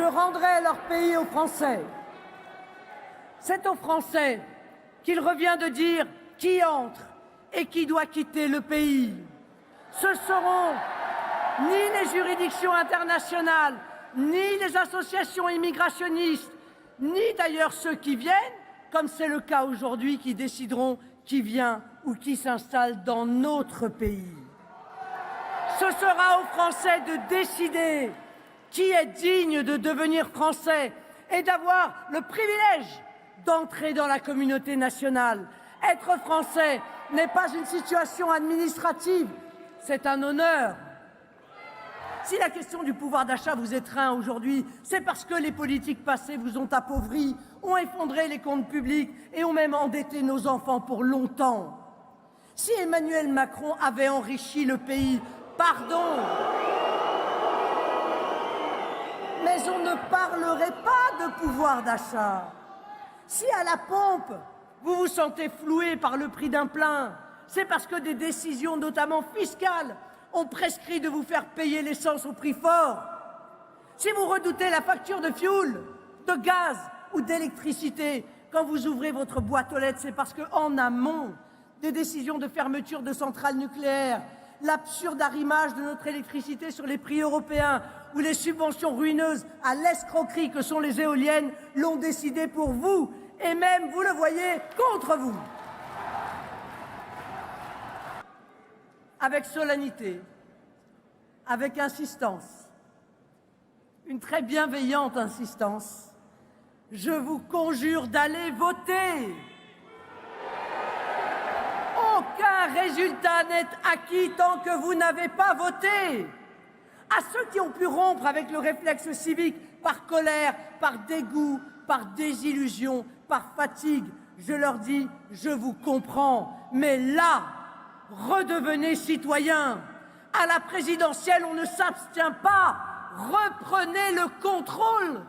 je rendrai leur pays aux Français. C'est aux Français qu'il revient de dire qui entre et qui doit quitter le pays. Ce seront ni les juridictions internationales, ni les associations immigrationnistes, ni d'ailleurs ceux qui viennent, comme c'est le cas aujourd'hui, qui décideront qui vient ou qui s'installe dans notre pays. Ce sera aux Français de décider qui est digne de devenir Français et d'avoir le privilège d'entrer dans la communauté nationale. Être Français n'est pas une situation administrative, c'est un honneur. Si la question du pouvoir d'achat vous étreint aujourd'hui, c'est parce que les politiques passées vous ont appauvri, ont effondré les comptes publics et ont même endetté nos enfants pour longtemps. Si Emmanuel Macron avait enrichi le pays, pardon, mais on ne parlerait pas de pouvoir d'achat. Si à la pompe, vous vous sentez floué par le prix d'un plein, c'est parce que des décisions, notamment fiscales, ont prescrit de vous faire payer l'essence au prix fort. Si vous redoutez la facture de fioul, de gaz ou d'électricité, quand vous ouvrez votre boîte aux lettres, c'est parce qu'en amont, des décisions de fermeture de centrales nucléaires, l'absurde arrimage de notre électricité sur les prix européens ou les subventions ruineuses à l'escroquerie que sont les éoliennes l'ont décidé pour vous et même, vous le voyez, contre vous. Avec solennité, avec insistance, une très bienveillante insistance, je vous conjure d'aller voter. Aucun résultat n'est acquis tant que vous n'avez pas voté. À ceux qui ont pu rompre avec le réflexe civique par colère, par dégoût, par désillusion, par fatigue, je leur dis, je vous comprends, mais là, redevenez citoyens. À la présidentielle, on ne s'abstient pas. Reprenez le contrôle.